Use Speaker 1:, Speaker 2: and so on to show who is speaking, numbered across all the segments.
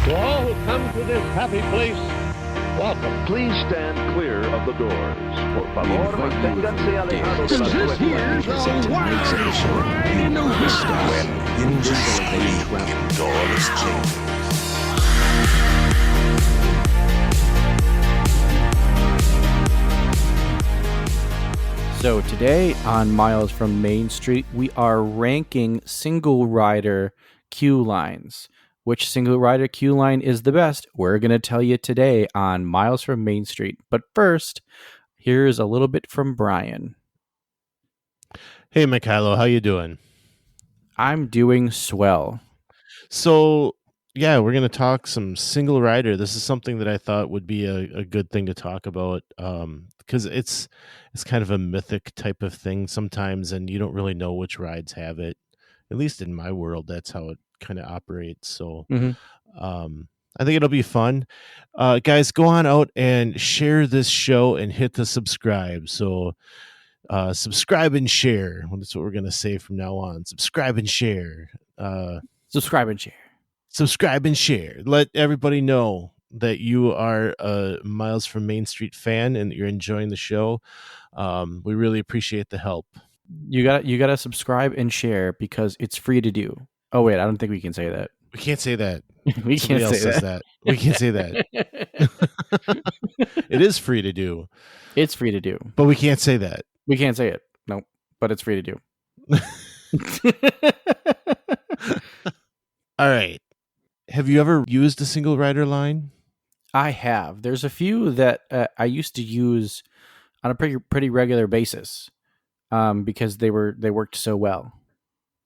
Speaker 1: To all who come to this happy place, welcome.
Speaker 2: Please stand clear of the doors. Por favor, manténganse alejados de las
Speaker 1: This here's
Speaker 2: puertas.
Speaker 1: a wildest ride in the world.
Speaker 3: When indiscreet doors change.
Speaker 4: So today on Miles from Main Street, we are ranking single rider queue lines. Which single rider queue line is the best? We're going to tell you today on Miles from Main Street. But first, here's a little bit from Brian.
Speaker 5: Hey, Mikhailo, how you doing?
Speaker 4: I'm doing swell.
Speaker 5: So, yeah, we're going to talk some single rider. This is something that I thought would be a good thing to talk about because it's kind of a mythic type of thing sometimes, and you don't really know which rides have it. At least in my world, that's how it kind of operates. So I think it'll be fun. Guys, go on out and share this show and hit the subscribe. So subscribe and share. That's what we're going to say from now on. Subscribe and share.
Speaker 4: Subscribe and share.
Speaker 5: Subscribe and share. Let everybody know that you are a Miles from Main Street fan and that you're enjoying the show. We really appreciate the help.
Speaker 4: You gotta subscribe and share because it's free to do. Oh wait, I don't think we can say that.
Speaker 5: We can't say that.
Speaker 4: We
Speaker 5: Somebody
Speaker 4: can't
Speaker 5: else
Speaker 4: say
Speaker 5: says
Speaker 4: that.
Speaker 5: We can't say that. It is free to do.
Speaker 4: It's free to do.
Speaker 5: But we can't say that.
Speaker 4: We can't say it. No, but it's free to do.
Speaker 5: All right. Have you ever used a single rider line?
Speaker 4: I have. There's a few that I used to use on a pretty regular basis because they worked so well.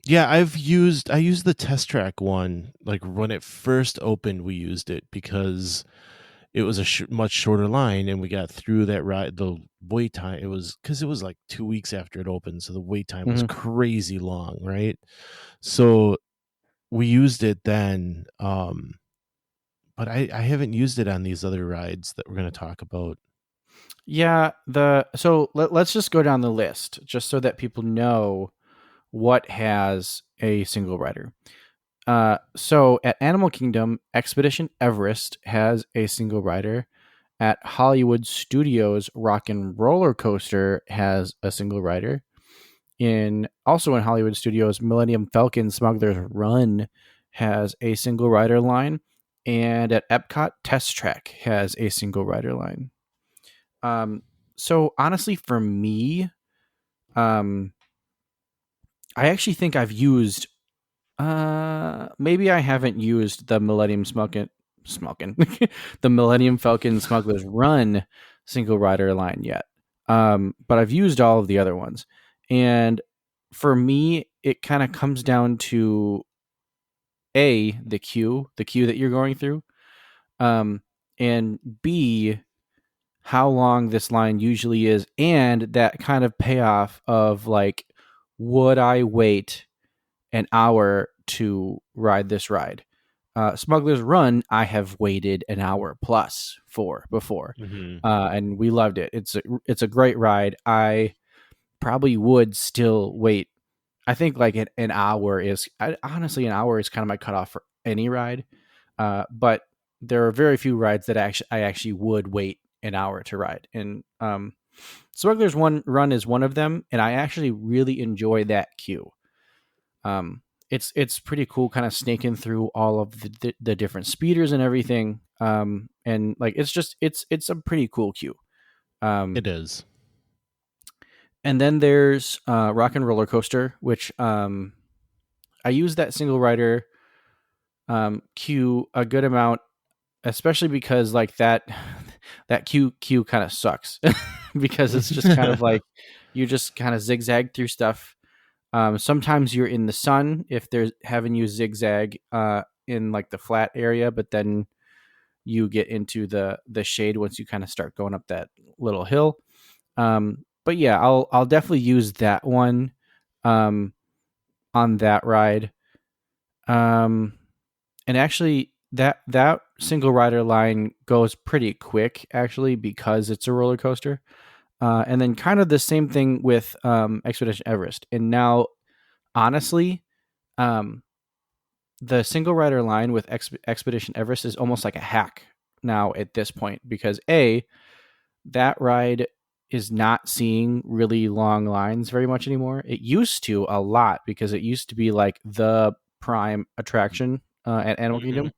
Speaker 5: Yeah, I used the Test Track one. Like when it first opened, we used it because it was a much shorter line, and we got through that ride. The wait time, it was like 2 weeks after it opened, so the wait time was crazy long, right? So we used it then, but I haven't used it on these other rides that we're going to talk about.
Speaker 4: Yeah, let's just go down the list just so that people know what has a single rider. So at Animal Kingdom, Expedition Everest has a single rider. At Hollywood Studios, Rock and Roller Coaster has a single rider. Also in Hollywood Studios, Millenium Falcon Smugglers Run has a single rider line. And at Epcot, Test Track has a single rider line. So honestly, for me, I actually think I've used, maybe I haven't used the Millennium the Millennium Falcon Smugglers Run single rider line yet. But I've used all of the other ones. And for me, it kind of comes down to A, the queue that you're going through, and B, how long this line usually is, and that kind of payoff of like, would I wait an hour to ride this ride? Smugglers Run, I have waited an hour plus for before, and we loved it. It's a great ride. I probably would still wait. I think like an hour is honestly an hour is kind of my cutoff for any ride, but there are very few rides that I actually would wait an hour to ride, and Smugglers Run is one of them, and I actually really enjoy that queue. It's pretty cool, kind of snaking through all of the different speeders and everything, and like it's a pretty cool queue.
Speaker 5: It is.
Speaker 4: And then there's Rock and Roller Coaster, which I use that single rider queue a good amount, especially because like that queue kind of sucks because it's just kind of like you just kind of zigzag through stuff. Sometimes you're in the sun if they're having you zigzag in like the flat area, but then you get into the shade once you kind of start going up that little hill. But yeah, I'll definitely use that one on that ride. And actually that single rider line goes pretty quick actually because it's a roller coaster. And then kind of the same thing with Expedition Everest. And now honestly, the single rider line with Expedition Everest is almost like a hack now at this point, because that ride is not seeing really long lines very much anymore. It used to a lot, because it used to be like the prime attraction at Animal Kingdom.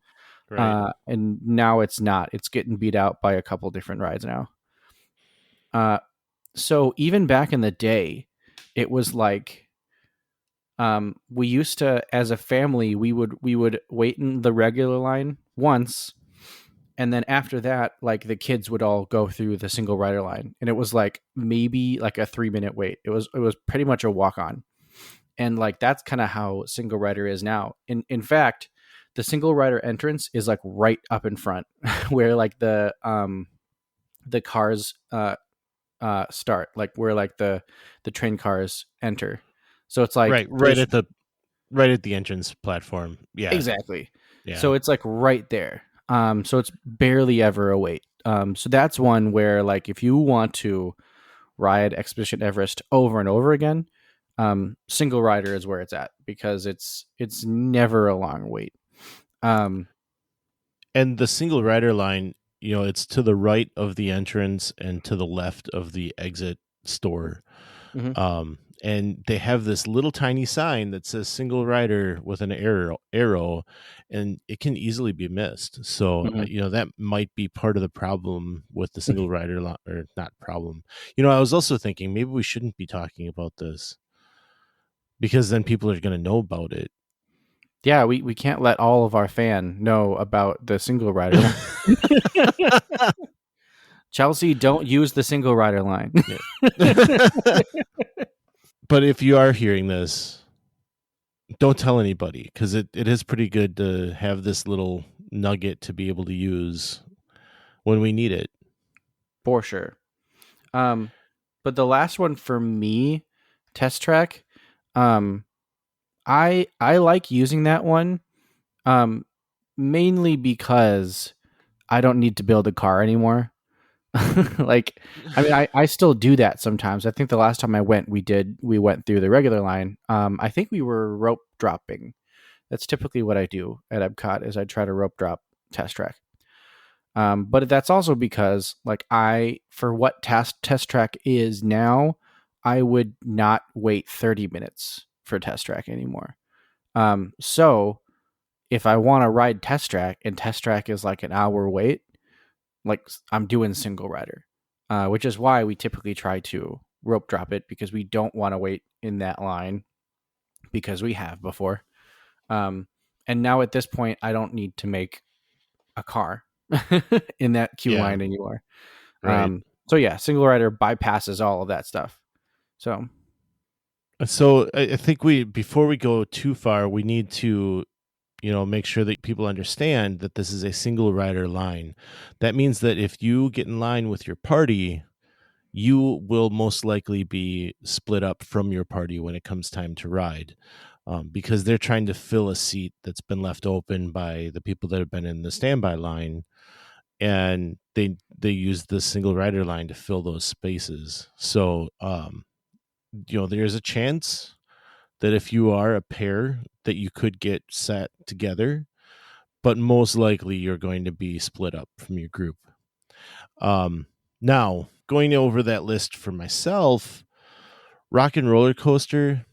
Speaker 5: Right.
Speaker 4: And now it's not. It's getting beat out by a couple different rides now. So even back in the day, it was like, we used to, as a family, we would wait in the regular line once, and then after that, like, the kids would all go through the single rider line, and it was like maybe like a 3-minute wait. It was pretty much a walk on, and like that's kind of how single rider is now. In fact, the single rider entrance is like right up in front, where like the cars start, like where like the train cars enter. So it's like
Speaker 5: Right at the entrance platform. Yeah.
Speaker 4: exactly.
Speaker 5: Yeah.
Speaker 4: So it's like right there. So it's barely ever a wait. So that's one where, like, if you want to ride Expedition Everest over and over again, single rider is where it's at, because it's never a long wait.
Speaker 5: And the single rider line, it's to the right of the entrance and to the left of the exit store.
Speaker 4: Mhm.
Speaker 5: And they have this little tiny sign that says single rider with an arrow, and it can easily be missed. So,
Speaker 4: Mhm.
Speaker 5: that might be part of the problem with the single rider line, or not problem. I was also thinking maybe we shouldn't be talking about this, because then people are going to know about it.
Speaker 4: Yeah, we can't let all of our fan know about the single rider line. Chelsea, don't use the single rider line.
Speaker 5: But if you are hearing this, don't tell anybody, because it is pretty good to have this little nugget to be able to use when we need it.
Speaker 4: For sure. But the last one for me, Test Track, I like using that one, mainly because I don't need to build a car anymore. Like, I mean, I still do that sometimes. I think the last time I went, we went through the regular line. I think we were rope dropping. That's typically what I do at Epcot, is I try to rope drop Test Track. But that's also because, like, for what Test Track is now, I would not wait 30 minutes for Test Track anymore. So if I want to ride Test Track, and Test Track is like an hour wait, like, I'm doing single rider, which is why we typically try to rope drop it, because we don't want to wait in that line, because we have before. And now at this point, I don't need to make a car in that queue
Speaker 5: Yeah.
Speaker 4: line anymore.
Speaker 5: Right.
Speaker 4: So yeah, single rider bypasses all of that stuff. So
Speaker 5: I think before we go too far, we need to, make sure that people understand that this is a single rider line. That means that if you get in line with your party, you will most likely be split up from your party when it comes time to ride, because they're trying to fill a seat that's been left open by the people that have been in the standby line, and they use the single rider line to fill those spaces. So, there's a chance that if you are a pair, that you could get sat together, but most likely you're going to be split up from your group. Now, going over that list for myself, Rock and Roller Coaster,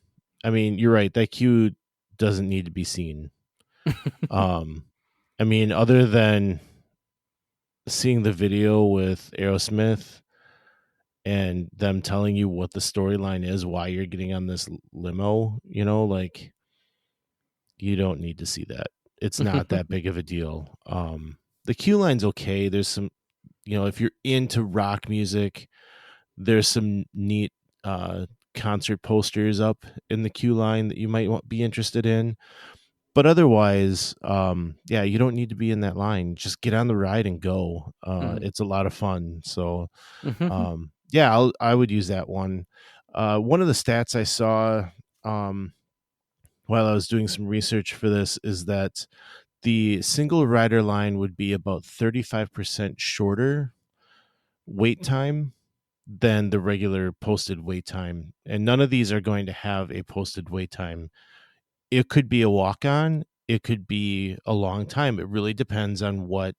Speaker 5: I mean, you're right, that queue doesn't need to be seen. I mean, other than seeing the video with Aerosmith and them telling you what the storyline is, why you're getting on this limo, like, you don't need to see that. It's not that big of a deal. The queue line's okay. There's some, if you're into rock music, there's some neat concert posters up in the queue line that you might be interested in. But otherwise, yeah, you don't need to be in that line. Just get on the ride and go. It's a lot of fun. So, yeah, I would use that one. One of the stats I saw while I was doing some research for this is that the single rider line would be about 35% shorter wait time than the regular posted wait time. And none of these are going to have a posted wait time. It could be a walk on. it could be a long time. It really depends on what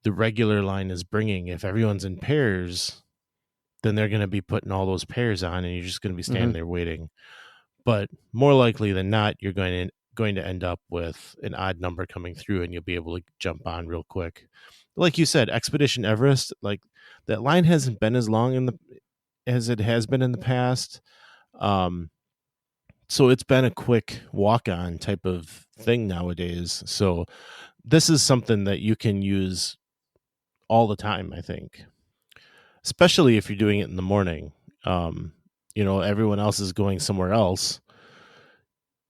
Speaker 5: the regular line is bringing. If everyone's in pairs, then they're going to be putting all those pairs on, and you're just going to be standing there waiting. But more likely than not, you're going to end up with an odd number coming through, and you'll be able to jump on real quick. Like you said, Expedition Everest, like that line hasn't been as long as it has been in the past. So it's been a quick walk-on type of thing nowadays. So this is something that you can use all the time, I think, especially if you're doing it in the morning. Everyone else is going somewhere else,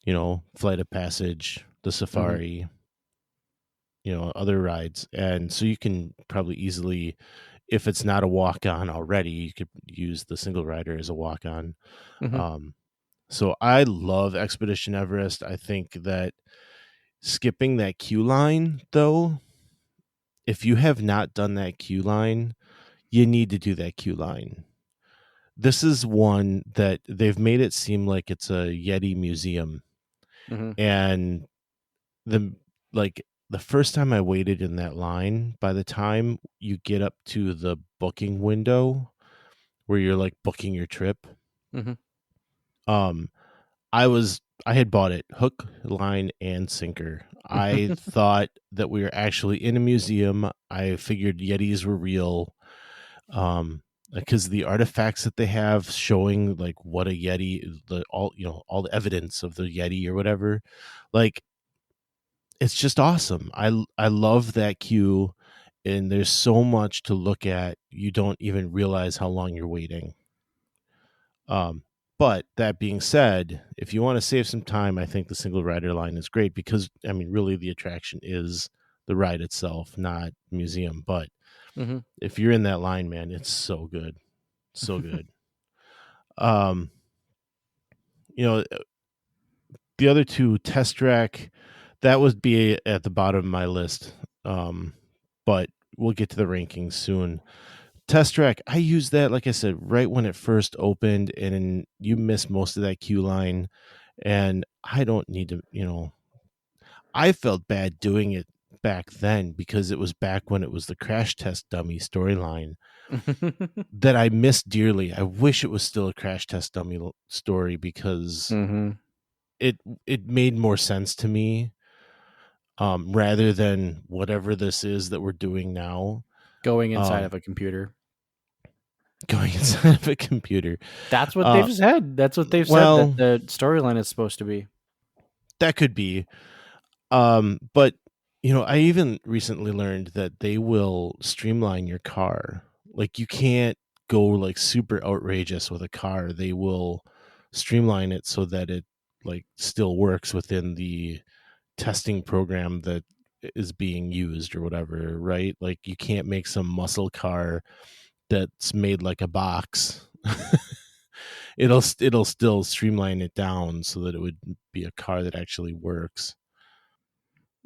Speaker 5: Flight of Passage, the Safari, other rides. And so you can probably easily, if it's not a walk-on already, you could use the single rider as a walk-on. So I love Expedition Everest. I think that skipping that queue line, though, if you have not done that queue line, you need to do that queue line. This is one that they've made it seem like it's a Yeti museum. And the first time I waited in that line, by the time you get up to the booking window where you're like booking your trip, I had bought it hook, line, and sinker. I thought that we were actually in a museum. I figured Yetis were real. Because the artifacts that they have showing like what a Yeti, all the evidence of the Yeti or whatever, like it's just awesome. I love that queue, and there's so much to look at. You don't even realize how long you're waiting. But that being said, if you want to save some time, I think the single rider line is great because, I mean, really the attraction is the ride itself, not museum. But if you're in that line, man, it's so good. So good. The other two, Test Track, that would be at the bottom of my list. But we'll get to the rankings soon. Test Track, I used that, like I said, right when it first opened, and you miss most of that queue line. And I don't need to, I felt bad doing it back then because it was back when it was the crash test dummy storyline that I missed dearly. I wish it was still a crash test dummy story because it made more sense to me rather than whatever this is that we're doing now.
Speaker 4: Going inside of a computer.
Speaker 5: Going inside of a computer.
Speaker 4: That's what they've said. That's what they've said that the storyline is supposed to be. That
Speaker 5: could be. But, I even recently learned that they will streamline your car. Like, you can't go, like, super outrageous with a car. They will streamline it so that it, like, still works within the testing program that is being used or whatever, right? Like, you can't make some muscle car that's made like a box. It'll still streamline it down so that it would be a car that actually works.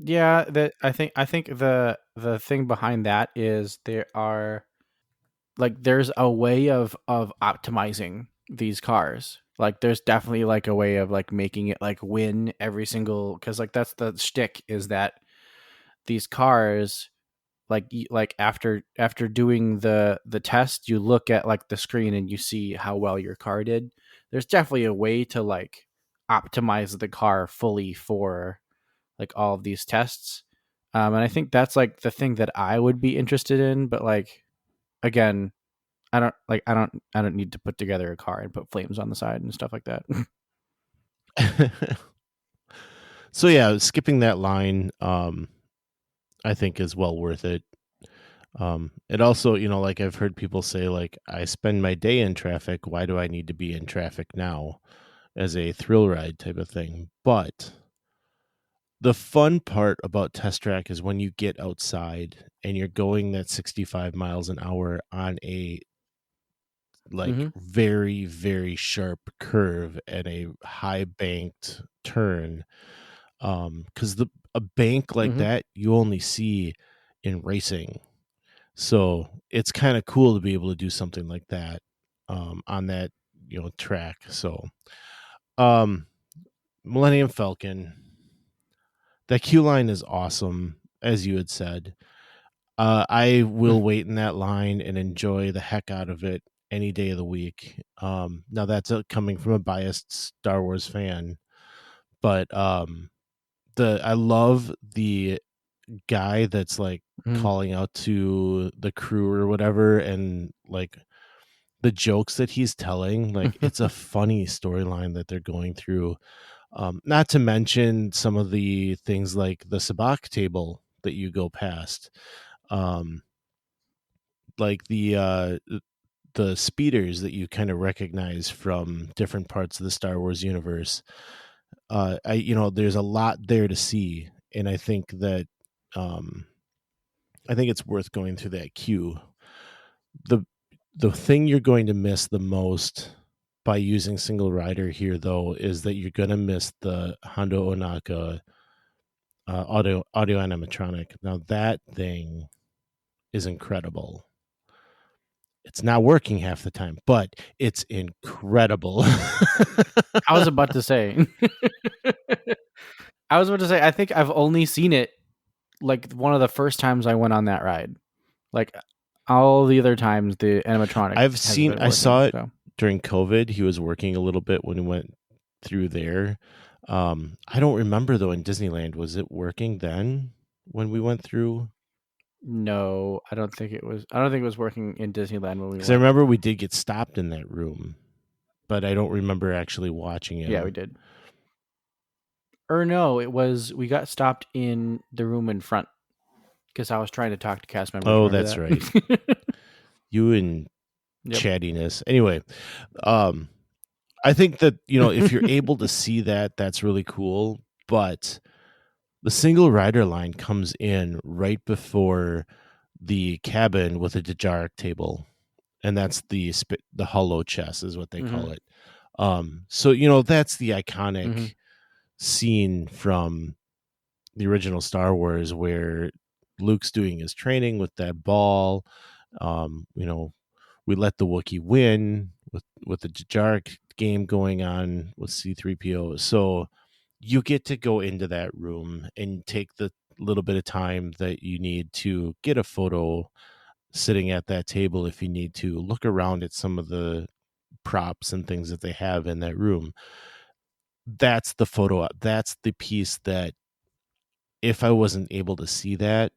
Speaker 4: Yeah, that I think the thing behind that is there's a way of optimizing these cars. Like there's definitely like a way of like making it like win every single, because like that's the shtick, is that these cars like after doing the test, you look at like the screen and you see how well your car did. There's definitely a way to like optimize the car fully for like all of these tests. And I think that's like the thing that I would be interested in. But like, again, I don't need to put together a car and put flames on the side and stuff like that.
Speaker 5: So yeah, skipping that line, I think is well worth it. It also, like I've heard people say, like, I spend my day in traffic. Why do I need to be in traffic now, as a thrill ride type of thing? But the fun part about Test Track is when you get outside and you're going that 65 miles an hour on a very, very sharp curve and a high banked turn. Because a bank like that you only see in racing. So it's kind of cool to be able to do something like that on that, track. So Millennium Falcon, That queue line is awesome, as you had said. I will wait in that line and enjoy the heck out of it any day of the week. Now that's coming from a biased Star Wars fan, but I love the guy that's like calling out to the crew or whatever, and like the jokes that he's telling. Like it's a funny storyline that they're going through. Not to mention some of the things like the sabacc table that you go past. Like the speeders that you kind of recognize from different parts of the Star Wars universe. There's a lot there to see, and I think that it's worth going through that queue. The thing you're going to miss the most by using single rider here, though, is that you're going to miss the Hondo Onaka audio animatronic. Now that thing is incredible. It's not working half the time, but it's incredible.
Speaker 4: I was about to say, I think I've only seen it like one of the first times I went on that ride. Like all the other times, the animatronic.
Speaker 5: I saw it during COVID. He was working a little bit when we went through there. I don't remember though in Disneyland. Was it working then when we went through?
Speaker 4: No, I don't think it was. I don't think it was working in Disneyland when we went.
Speaker 5: Because I remember we did get stopped in that room, but I don't remember actually watching it.
Speaker 4: Yeah, we did. Or no, it was we got stopped in the room in front because I was trying to talk to cast members.
Speaker 5: Oh, that's right. You and chattiness. Anyway, I think that, if you're able to see that, that's really cool. But the single rider line comes in right before the cabin with a Dejarik table, and that's the hollow chest is what they call it. So that's the iconic scene from the original Star Wars where Luke's doing his training with that ball. We let the Wookiee win with the Dejarik game going on with C-3PO. So you get to go into that room and take the little bit of time that you need to get a photo sitting at that table. If you need to look around at some of the props and things that they have in that room, that's the photo. That's the piece that if I wasn't able to see that,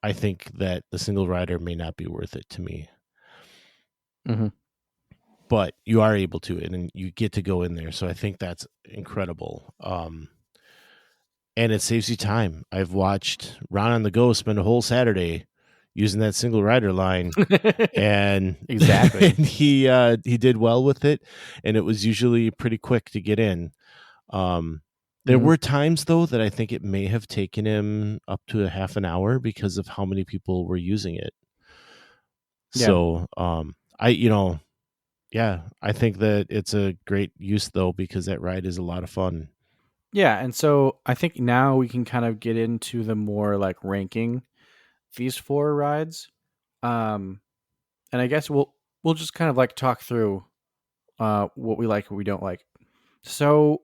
Speaker 5: I think that the single rider may not be worth it to me. But you are able to, and you get to go in there. So I think that's incredible. And it saves you time. I've watched Ron on the Go spend a whole Saturday using that single rider line, and
Speaker 4: exactly,
Speaker 5: and he did well with it, and it was usually pretty quick to get in. There were times though that I think it may have taken him up to a half an hour because of how many people were using it. Yeah. So I think that it's a great use though, because that ride is a lot of fun.
Speaker 4: Yeah, and so I think now we can kind of get into the more like ranking these four rides. And I guess we'll just kind of like talk through what we like and what we don't like. So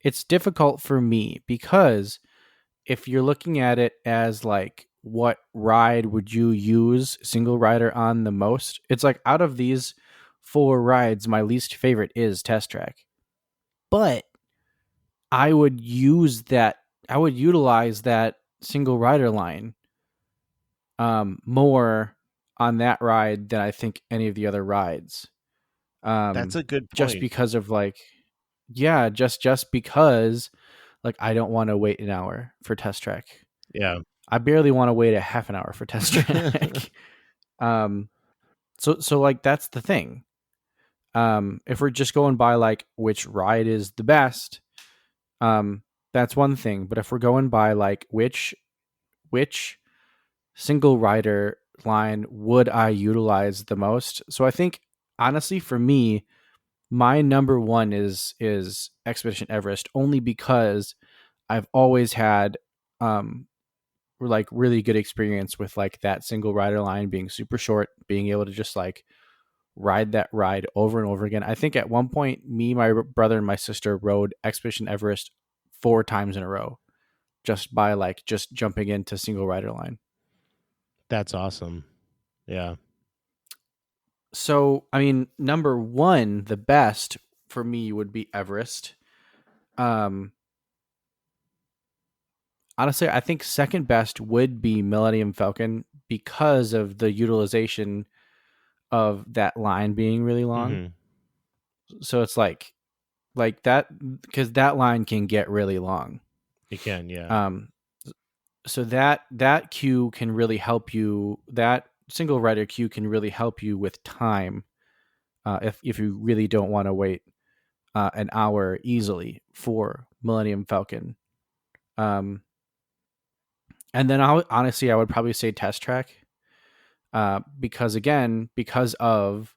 Speaker 4: it's difficult for me because if you're looking at it as like what ride would you use single rider on the most, it's like out of these four rides, my least favorite is Test Track. But I would utilize that single rider line more on that ride than I think any of the other rides.
Speaker 5: That's a good point.
Speaker 4: Just because of like, yeah, just because like I don't want to wait an hour for Test Track.
Speaker 5: Yeah.
Speaker 4: I barely want to wait a half an hour for Test Track. So like that's the thing. If we're just going by like which ride is the best, that's one thing. But if we're going by like which single rider line would I utilize the most? So I think honestly for me, my number one is Expedition Everest, only because I've always had like really good experience with like that single rider line being super short, being able to just like ride that ride over and over again. I think at one point, me, my brother, and my sister rode Expedition Everest 4 times in a row just by like just jumping into single rider line.
Speaker 5: That's awesome. Yeah.
Speaker 4: So, I mean, number 1, the best for me would be Everest. Honestly, I think second best would be Millennium Falcon because of the utilization of that line being really long.
Speaker 5: Mm-hmm.
Speaker 4: So it's like that, because that line can get really long.
Speaker 5: It can, yeah.
Speaker 4: So that queue can really help you. That single rider queue can really help you with time, if you really don't want to wait an hour easily for Millennium Falcon. And then honestly, I would probably say Test Track, because of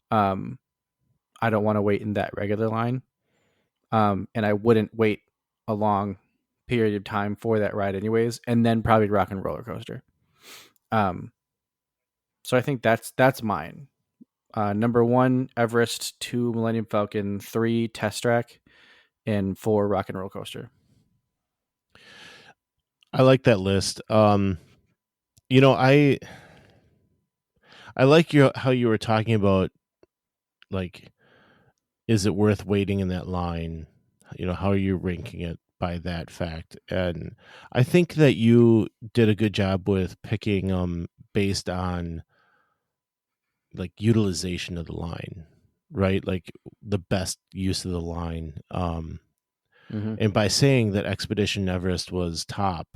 Speaker 4: I don't want to wait in that regular line, and I wouldn't wait a long period of time for that ride anyways, and then probably Rock and Roller Coaster. So I think that's mine. Number 1, Everest; 2, Millennium Falcon; 3, Test Track; and 4, Rock and Roller Coaster.
Speaker 5: I like that list. You know, I like how you were talking about, like, is it worth waiting in that line? You know, how are you ranking it by that fact? And I think that you did a good job with picking based on like utilization of the line, right? Like the best use of the line. And by saying that Expedition Everest was top,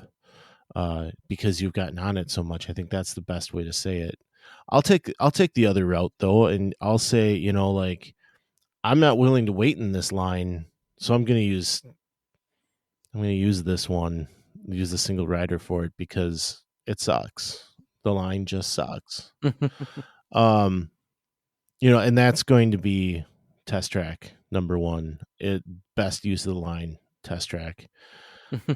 Speaker 5: because you've gotten on it so much, I think that's the best way to say it. I'll take the other route though, and I'll say, you know, like, I'm not willing to wait in this line, so I'm gonna use this one, use the single rider for it, because it sucks. The line just sucks. You know, and that's going to be Test Track number 1. Best use of the line, Test Track. You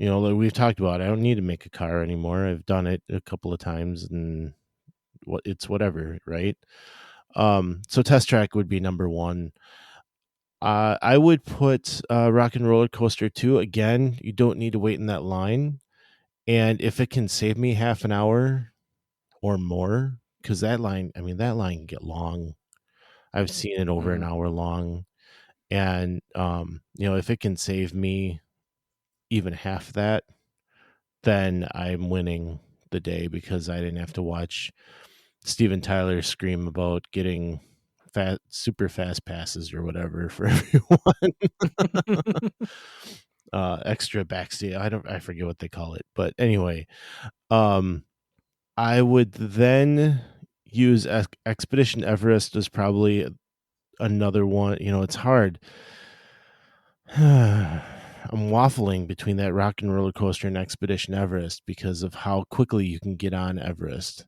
Speaker 5: know, like we've talked about, I don't need to make a car anymore. I've done it a couple of times, and it's whatever, right? So Test Track would be number 1. I would put Rock and Roller Coaster 2. Again, you don't need to wait in that line, and if it can save me half an hour or more, because that line can get long. I've seen it over an hour long, and you know, if it can save me even half that, then I'm winning the day, because I didn't have to watch Steven Tyler scream about getting super fast passes or whatever for everyone. Extra backstage. I forget what they call it, but anyway, I would then use Expedition Everest as probably another one. You know, it's hard. I'm waffling between that Rock and Roller Coaster and Expedition Everest because of how quickly you can get on Everest.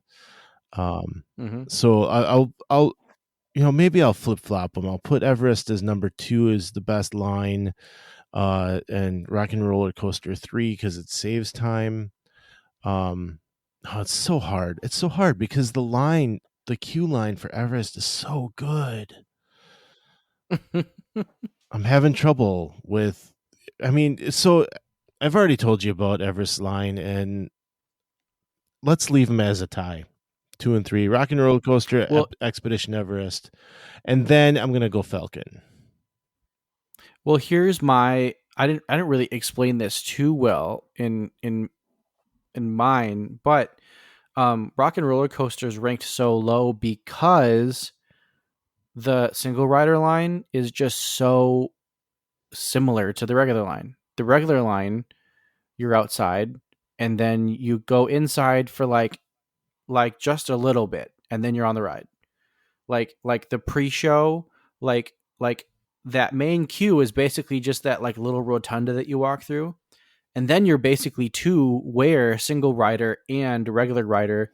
Speaker 5: So I'll you know, maybe I'll flip flop them. I'll put Everest as number 2 as the best line, and Rock and Roller Coaster 3 because it saves time. It's so hard. It's so hard because the queue line for Everest is so good. I'm having trouble with. I mean, so I've already told you about Everest line, and let's leave them as a tie. 2 and 3, Rock and Roller Coaster, Expedition Everest, and then I'm gonna go Falcon.
Speaker 4: Well, here's my. I didn't really explain this too well in mine, but Rock and Roller Coaster is ranked so low because the single rider line is just so similar to the regular line. The regular line, you're outside, and then you go inside for like just a little bit, and then you're on the ride. Like the pre-show, like that main queue is basically just that like little rotunda that you walk through, and then you're basically to where single rider and regular rider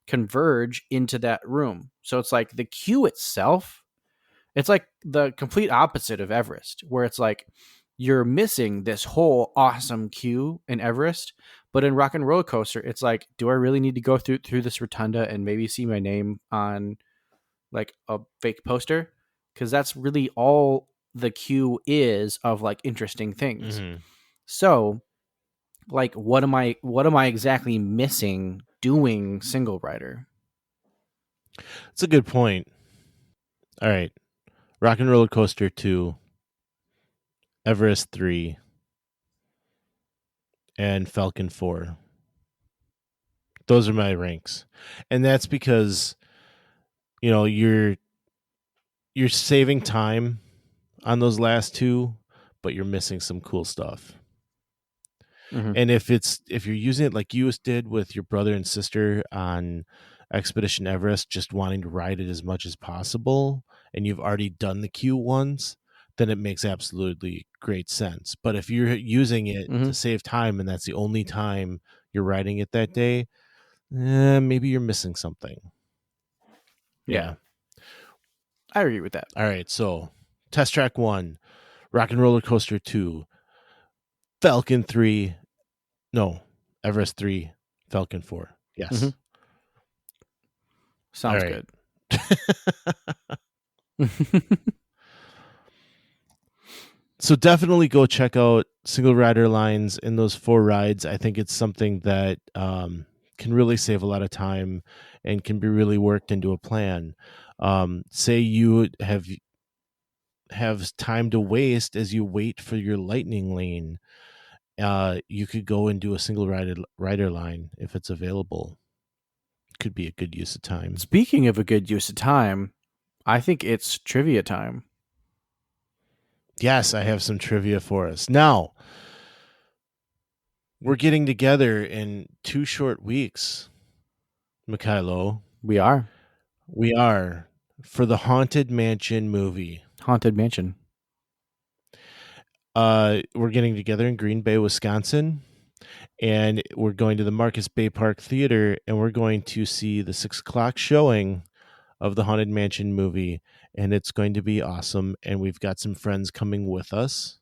Speaker 4: converge into that room. So it's like the queue itself, it's like the complete opposite of Everest, where it's like you're missing this whole awesome queue in Everest, but in Rock and Roller Coaster, it's like, do I really need to go through this rotunda and maybe see my name on like a fake poster? Because that's really all the queue is of like interesting things.
Speaker 5: Mhm.
Speaker 4: So, like, what am I exactly missing doing single rider?
Speaker 5: It's a good point. All right. Rock and Roller Coaster 2, Everest 3, and Falcon 4. Those are my ranks. And that's because, you know, you're saving time on those last two, but you're missing some cool stuff.
Speaker 4: Mhm.
Speaker 5: And if you're using it like you did with your brother and sister on Expedition Everest, just wanting to ride it as much as possible, and you've already done the queue once, then it makes absolutely great sense. But if you're using it to
Speaker 4: Mhm.
Speaker 5: save time and that's the only time you're riding it that day, maybe you're missing something.
Speaker 4: Yeah. I agree with that.
Speaker 5: All right. So Test Track 1, Rock and Roller Coaster 2, Falcon 3. No, Everest 3, Falcon 4. Yes.
Speaker 4: Mhm. Sounds
Speaker 5: All right.
Speaker 4: good.
Speaker 5: So definitely go check out single rider lines in those 4 rides. I think it's something that can really save a lot of time and can be really worked into a plan. Say you have time to waste as you wait for your lightning lane. You could go and do a single rider line if it's available. Could be a good use of time.
Speaker 4: Speaking of a good use of time, I think it's trivia time.
Speaker 5: Yes, I have some trivia for us. Now, we're getting together in 2 short weeks, Mikhailo.
Speaker 4: We are
Speaker 5: We are for the Haunted Mansion movie.
Speaker 4: Haunted Mansion.
Speaker 5: We're getting together in Green Bay, Wisconsin, and we're going to the Marcus Bay Park Theater, and we're going to see the 6:00 showing of the Haunted Mansion movie, and it's going to be awesome. And we've got some friends coming with us,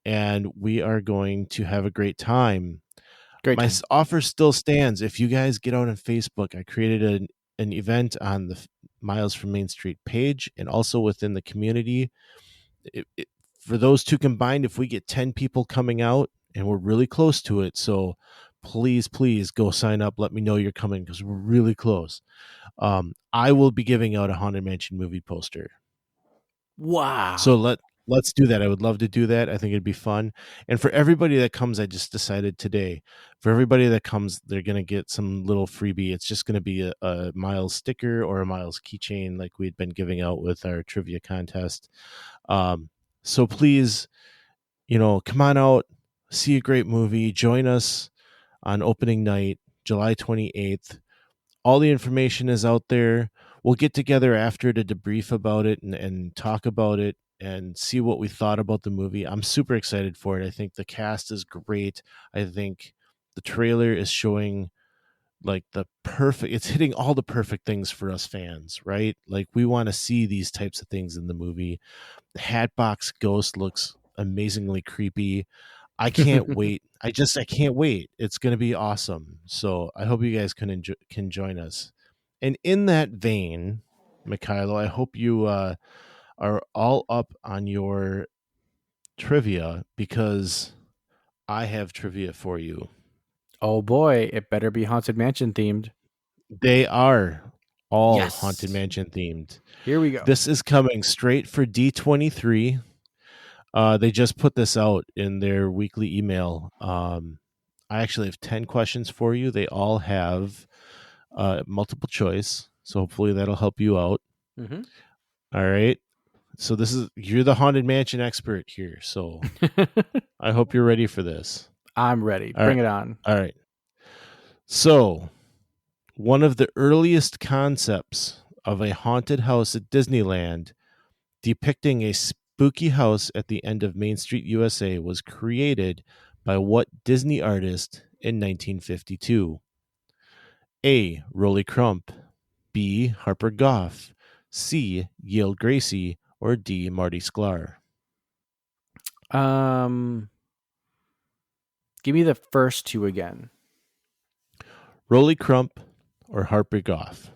Speaker 5: and we are going to have a great time. My offer still stands. If you guys get out on Facebook, I created an event on the Miles from Main Street page and also within the community. For those two combined, if we get 10 people coming out, and we're really close to it, so please go sign up. Let me know you're coming because we're really close. I will be giving out a Haunted Mansion movie poster.
Speaker 4: Wow.
Speaker 5: So let's do that. I would love to do that. I think it'd be fun. And for everybody that comes, I just decided today, for everybody that comes, they're going to get some little freebie. It's just going to be a Miles sticker or a Miles keychain like we'd been giving out with our trivia contest. So please, come on out, see a great movie, join us on opening night, July 28th. All the information is out there. We'll get together after to debrief about it and talk about it and see what we thought about the movie. I'm super excited for it. I think the cast is great. I think the trailer is showing like it's hitting all the perfect things for us fans, right? Like we want to see these types of things in the movie. The Hatbox Ghost looks amazingly creepy. I can't wait. I can't wait. It's going to be awesome. So I hope you guys can join us. And in that vein, Mikhailo, I hope you are all up on your trivia because I have trivia for you.
Speaker 4: Oh boy, it better be Haunted Mansion themed.
Speaker 5: They are all
Speaker 4: Yes.
Speaker 5: Haunted Mansion themed.
Speaker 4: Here we go.
Speaker 5: This is coming straight for D23. They just put this out in their weekly email. I actually have 10 questions for you. They all have multiple choice, so hopefully that'll help you out.
Speaker 4: Mm-hmm.
Speaker 5: All right. So you're the Haunted Mansion expert here, so I hope you're ready for this.
Speaker 4: I'm ready.
Speaker 5: All
Speaker 4: Bring
Speaker 5: right.
Speaker 4: it on.
Speaker 5: All right. So, one of the earliest concepts of a haunted house at Disneyland depicting a spooky house at the end of Main Street, USA was created by what Disney artist in 1952? A. Rolly Crump, B. Harper Goff, C. Yale Gracie, or D. Marty Sklar?
Speaker 4: Give me the first two again.
Speaker 5: Rolly Crump or Harper Goff?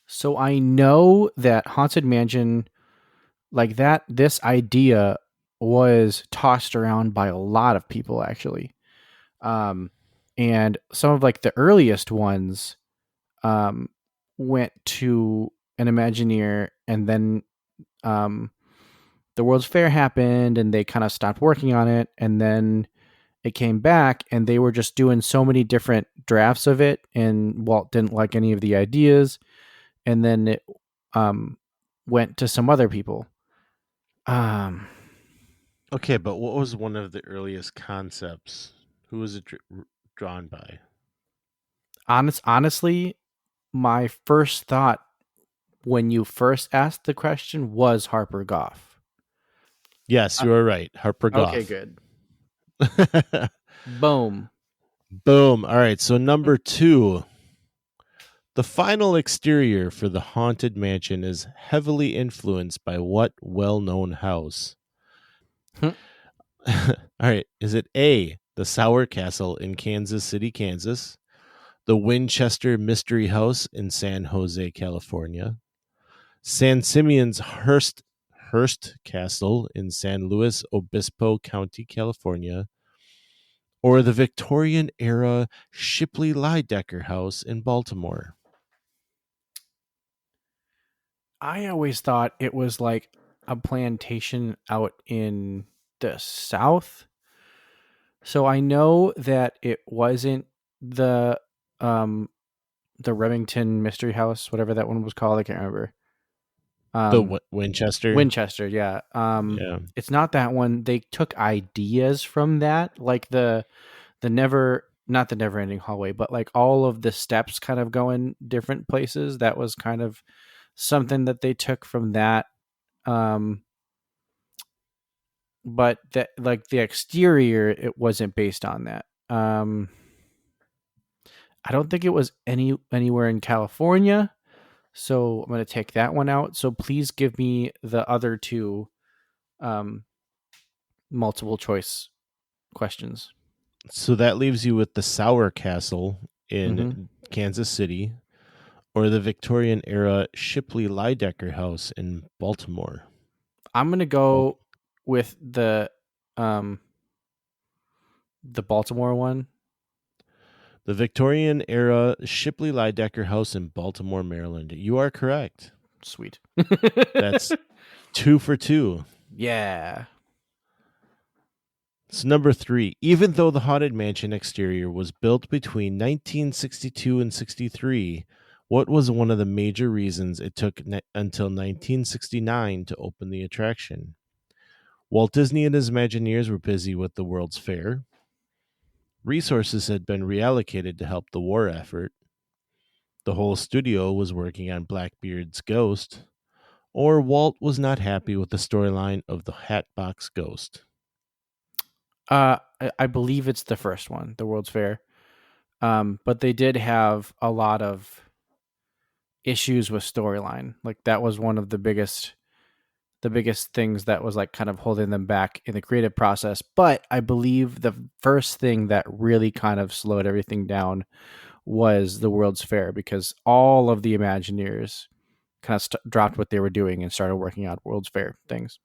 Speaker 4: So I know that Haunted Mansion like that. This idea was tossed around by a lot of people, actually. And some of like the earliest ones went to an Imagineer, and then the World's Fair happened, and they kind of stopped working on it, and then it came back, and they were just doing so many different drafts of it, and Walt didn't like any of the ideas, and then it went to some other people.
Speaker 5: Okay, but what was one of the earliest concepts? Who was it drawn by?
Speaker 4: Honestly, my first thought when you first asked the question was Harper Goff.
Speaker 5: Yes, you are right. Harper Goff.
Speaker 4: Okay, good. Boom.
Speaker 5: Boom. All right, so number 2. The final exterior for the Haunted Mansion is heavily influenced by what well-known house? All right, is it A, the Sour Castle in Kansas City, Kansas, the Winchester Mystery House in San Jose, California, San Simeon's Hearst Castle in San Luis Obispo County, California, or the Victorian-era Shipley Lydecker House in Baltimore?
Speaker 4: I always thought it was like a plantation out in the South. So I know that it wasn't the Remington Mystery House, whatever that one was called. I can't remember.
Speaker 5: Winchester?
Speaker 4: Winchester, yeah.
Speaker 5: Yeah.
Speaker 4: It's not that one. They took ideas from that, like not the never ending hallway, but like all of the steps kind of going different places. That was kind of something that they took from that. But that, like the exterior, it wasn't based on that. I don't think it was anywhere in California, so I'm going to take that one out. So please give me the other two multiple choice questions.
Speaker 5: So that leaves you with the Sour Castle in Kansas City, or the Victorian-era Shipley Lydecker House in Baltimore.
Speaker 4: I'm going to go with the Baltimore one.
Speaker 5: The Victorian-era Shipley Lydecker House in Baltimore, Maryland. You are correct.
Speaker 4: Sweet.
Speaker 5: That's 2 for 2.
Speaker 4: Yeah.
Speaker 5: So number 3. Even though the Haunted Mansion exterior was built between 1962 and 63, what was one of the major reasons it took until 1969 to open the attraction? Walt Disney and his Imagineers were busy with the World's Fair. Resources had been reallocated to help the war effort. The whole studio was working on Blackbeard's Ghost. Or Walt was not happy with the storyline of the Hatbox Ghost.
Speaker 4: I believe it's the first one, the World's Fair. But they did have a lot of issues with storyline. Like that was one of the biggest things that was like kind of holding them back in the creative process. But I believe the first thing that really kind of slowed everything down was the World's Fair, because all of the Imagineers kind of dropped what they were doing and started working on World's Fair things.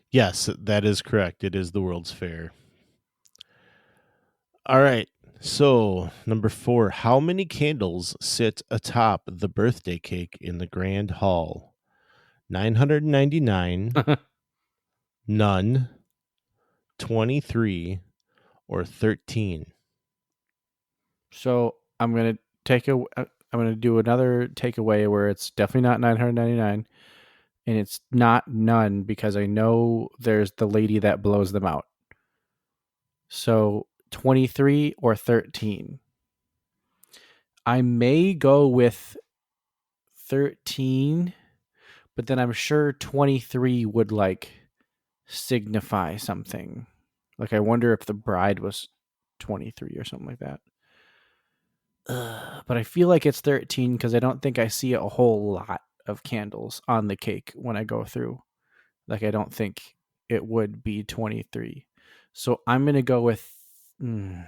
Speaker 5: Yes, that is correct. It is the World's Fair. All right. So, number 4, how many candles sit atop the birthday cake in the Grand Hall? 999, none, 23, or 13?
Speaker 4: So I'm going to do another takeaway where it's definitely not 999, and it's not none, because I know there's the lady that blows them out. So 23 or 13. I may go with 13, but then I'm sure 23 would like signify something. Like I wonder if the bride was 23 or something like that. But I feel like it's 13 because I don't think I see a whole lot of candles on the cake when I go through. Like I don't think it would be 23. So I'm going to go with I'm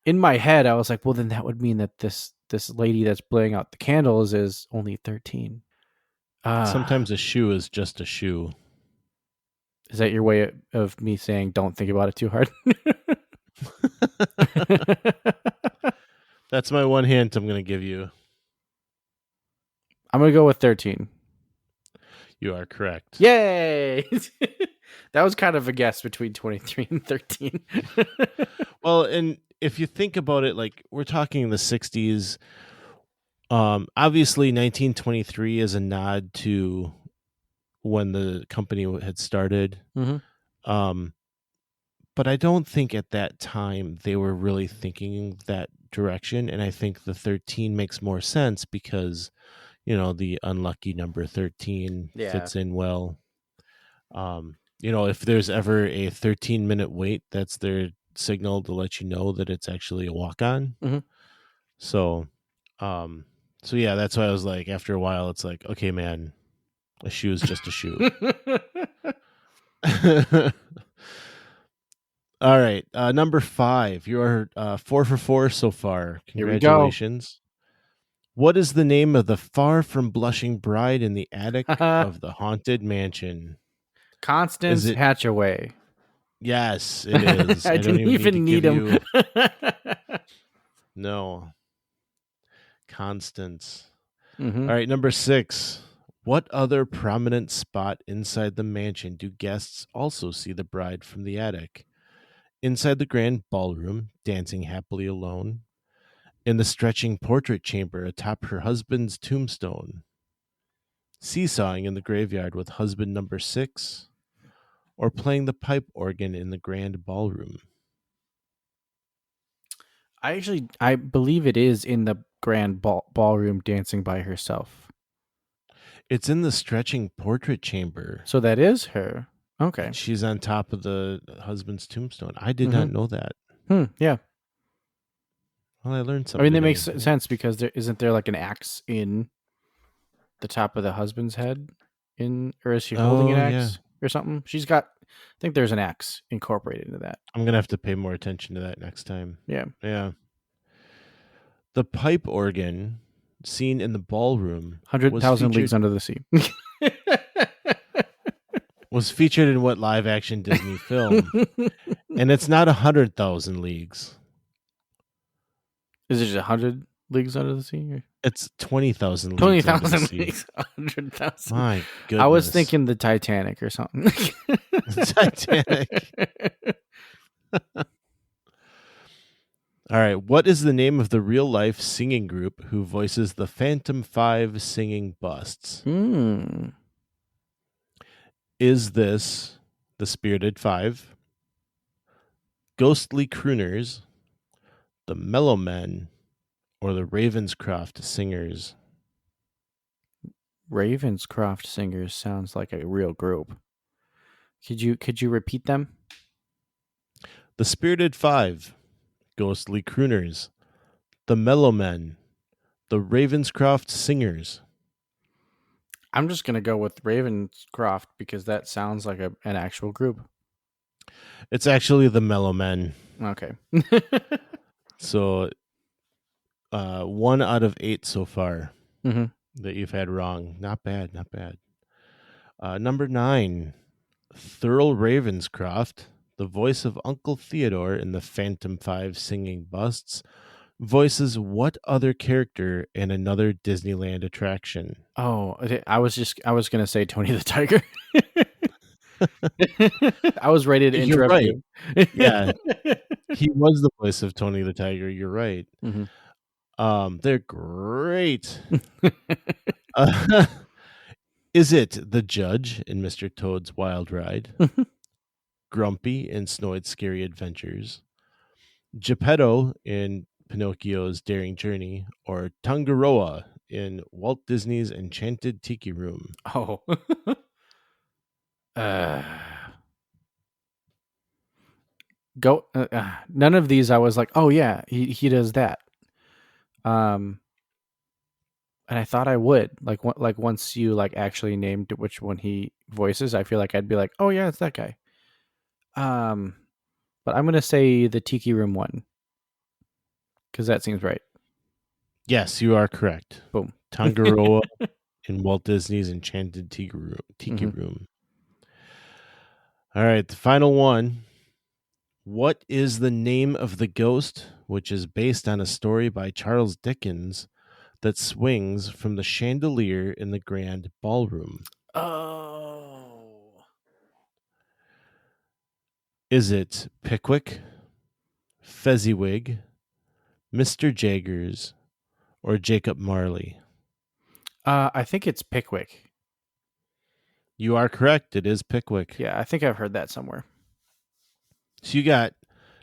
Speaker 4: in my head I was like, well then that would mean that this this lady that's blowing out the candles is only 13.
Speaker 5: Sometimes a shoe is just a shoe.
Speaker 4: Is that your way of me saying don't think about it too hard?
Speaker 5: That's my one hint I'm going to give you.
Speaker 4: I'm going to go with 13.
Speaker 5: You are correct.
Speaker 4: Yay! That was kind of a guess between 23 and 13.
Speaker 5: Well, and if you think about it, like we're talking the 60s, obviously 1923 is a nod to when the company had started.
Speaker 4: Mm-hmm.
Speaker 5: But I don't think at that time they were really thinking that direction. And I think the 13 makes more sense because, the unlucky number 13 fits in well. If there's ever a 13-minute wait, that's their signal to let you know that it's actually a walk-on.
Speaker 4: Mm-hmm.
Speaker 5: So yeah, that's why I was like, after a while, it's like, okay, man, a shoe is just a shoe. All right, number 5. You're 4 for 4 so far. Congratulations. What is the name of the far from blushing bride in the attic of the haunted mansion?
Speaker 4: Constance Hatchaway.
Speaker 5: Yes, it is.
Speaker 4: I didn't even need him.
Speaker 5: No. Constance.
Speaker 4: Mm-hmm.
Speaker 5: All right, number 6. What other prominent spot inside the mansion do guests also see the bride from the attic? Inside the grand ballroom, dancing happily alone. In the stretching portrait chamber atop her husband's tombstone. Seesawing in the graveyard with husband number 6. Or playing the pipe organ in the grand ballroom.
Speaker 4: I believe it is in the grand ballroom dancing by herself.
Speaker 5: It's in the stretching portrait chamber.
Speaker 4: So that is her. Okay.
Speaker 5: She's on top of the husband's tombstone. I did not know that.
Speaker 4: Yeah.
Speaker 5: Well, I learned something.
Speaker 4: I mean, that makes sense because isn't there like an axe in the top of the husband's head? Or is she holding an axe or something? I think there's an axe incorporated into that.
Speaker 5: I'm going to have to pay more attention to that next time.
Speaker 4: Yeah.
Speaker 5: Yeah. The pipe organ seen in the ballroom
Speaker 4: 100,000 Leagues Under the Sea.
Speaker 5: was featured in what live action Disney film? And it's not 100,000 leagues.
Speaker 4: Is it just 100 leagues under the sea? Or?
Speaker 5: It's 20,000 leagues.
Speaker 4: 20,000 leagues. 100,000.
Speaker 5: My goodness.
Speaker 4: I was thinking the Titanic or something.
Speaker 5: Titanic. All right. What is the name of the real life singing group who voices the Phantom 5 singing busts? Is this the Spirited 5, Ghostly Crooners, the Mellow Men, or the Ravenscroft Singers?
Speaker 4: Ravenscroft Singers sounds like a real group. Could you repeat them?
Speaker 5: The Spirited 5, Ghostly Crooners, the Mellow Men, the Ravenscroft Singers.
Speaker 4: I'm just gonna go with Ravenscroft because that sounds like an actual group.
Speaker 5: It's actually the Mellow Men.
Speaker 4: Okay.
Speaker 5: So 1 out of 8 so far that you've had wrong. Not bad, not bad. Number 9, Thurl Ravenscroft, the voice of Uncle Theodore in the Phantom 5 singing busts, voices what other character in another Disneyland attraction?
Speaker 4: Oh, I was going to say Tony the Tiger. I was ready to interrupt you.
Speaker 5: Yeah. He was the voice of Tony the Tiger. You're right. They're great. Is it the Judge in Mr. Toad's Wild Ride? Grumpy in Snoid's Scary Adventures? Geppetto in Pinocchio's Daring Journey? Or Tangaroa in Walt Disney's Enchanted Tiki Room?
Speaker 4: Oh. None of these I was like, oh yeah, he does that. And I thought I would like once you like actually named which one he voices, I feel like I'd be like, oh yeah, it's that guy. But I'm gonna say the Tiki Room one because that seems right.
Speaker 5: Yes, you are correct.
Speaker 4: Boom.
Speaker 5: Tangaroa in Walt Disney's Enchanted Tiki Room. All right, the final one. What is the name of the ghost, which is based on a story by Charles Dickens, that swings from the chandelier in the grand ballroom?
Speaker 4: Oh.
Speaker 5: Is it Pickwick, Fezziwig, Mr. Jaggers, or Jacob Marley?
Speaker 4: I think it's Pickwick.
Speaker 5: You are correct. It is Pickwick.
Speaker 4: Yeah, I think I've heard that somewhere.
Speaker 5: So you got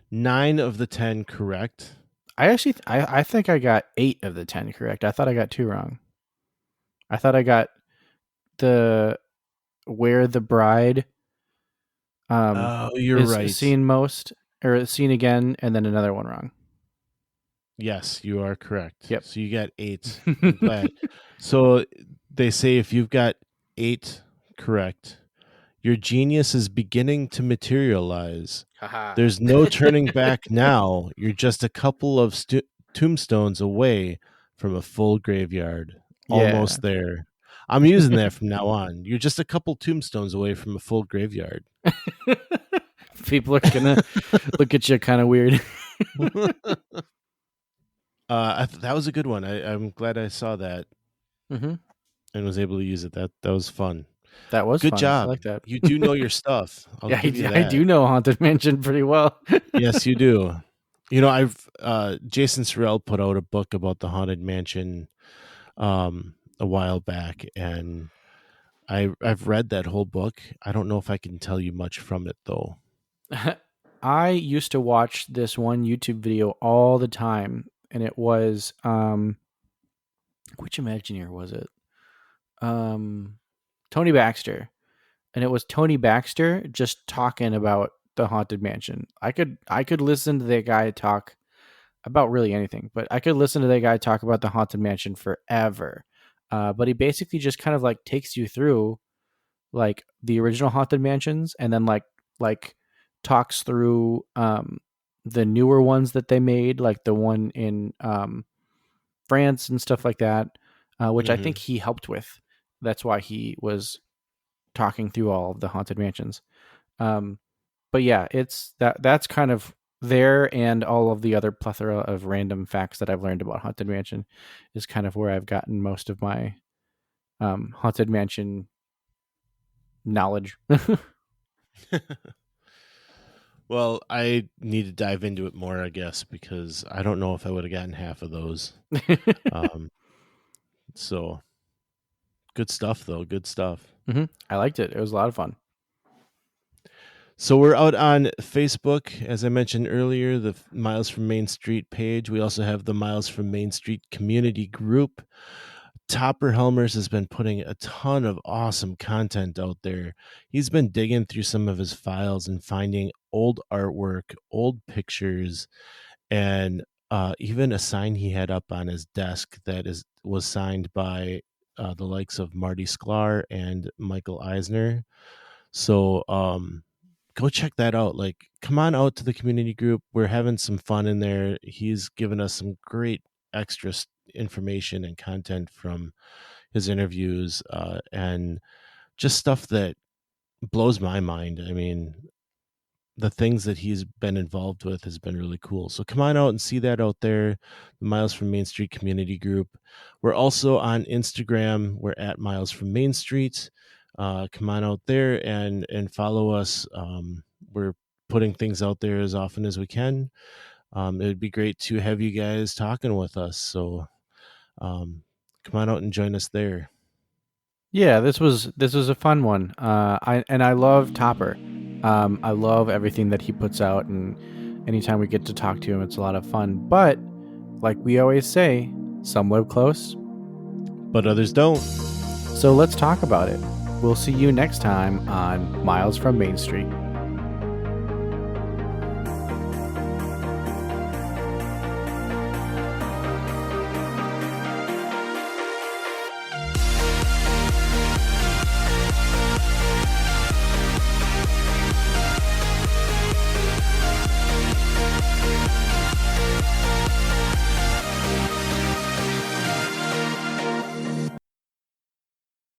Speaker 5: 9 of the 10 correct.
Speaker 4: I think I got 8 of the 10 correct. I thought I got 2 wrong. I thought I got the where the bride
Speaker 5: you're
Speaker 4: is
Speaker 5: right.
Speaker 4: seen most or seen again, and then another one wrong.
Speaker 5: Yes, you are correct.
Speaker 4: Yep.
Speaker 5: So you got 8. I'm glad. So they say if you've got 8 correct, your genius is beginning to materialize. There's no turning back now. You're just a couple of tombstones away from a full graveyard. Almost there. I'm using that from now on. You're just a couple tombstones away from a full graveyard.
Speaker 4: People are gonna look at you kind of weird.
Speaker 5: That was a good one. I'm glad I saw that and was able to use it. That was fun.
Speaker 4: That was
Speaker 5: good
Speaker 4: fun.
Speaker 5: job.
Speaker 4: I like that.
Speaker 5: You do know your stuff.
Speaker 4: I do know Haunted Mansion pretty well.
Speaker 5: Yes, you do. You know, Jason Sorrell put out a book about the Haunted Mansion a while back, and I've read that whole book. I don't know if I can tell you much from it though.
Speaker 4: I used to watch this one YouTube video all the time, and it was which Imagineer was it? Tony Baxter. And it was Tony Baxter just talking about the Haunted Mansion. I could listen to that guy talk about really anything, but I could listen to that guy talk about the Haunted Mansion forever. But he basically just kind of like takes you through like the original Haunted Mansions, and then like talks through the newer ones that they made, like the one in France and stuff like that, which I think he helped with. That's why he was talking through all of the Haunted Mansions. But yeah, it's that's kind of there, and all of the other plethora of random facts that I've learned about Haunted Mansion is kind of where I've gotten most of my Haunted Mansion knowledge.
Speaker 5: Well, I need to dive into it more, I guess, because I don't know if I would have gotten half of those. So good stuff, though. Good stuff.
Speaker 4: I liked it. It was a lot of fun.
Speaker 5: So we're out on Facebook, as I mentioned earlier, the Miles from Main Street page. We also have the Miles from Main Street community group. Topper Helmers has been putting a ton of awesome content out there. He's been digging through some of his files and finding old artwork, old pictures, and even a sign he had up on his desk that was signed by the likes of Marty Sklar and Michael Eisner. So go check that out. Like, come on out to the community group. We're having some fun in there. He's given us some great extra information and content from his interviews and just stuff that blows my mind. I mean, the things that he's been involved with has been really cool. So come on out and see that out there. The Miles from Main Street community group. We're also on Instagram. We're at Miles from Main Street. Come on out there and follow us. We're putting things out there as often as we can. It would be great to have you guys talking with us. So come on out and join us there.
Speaker 4: Yeah, this was a fun one. I love Topper. I love everything that he puts out, and anytime we get to talk to him, it's a lot of fun. But like we always say, some live close,
Speaker 5: but others don't.
Speaker 4: So let's talk about it. We'll see you next time on Miles from Main Street.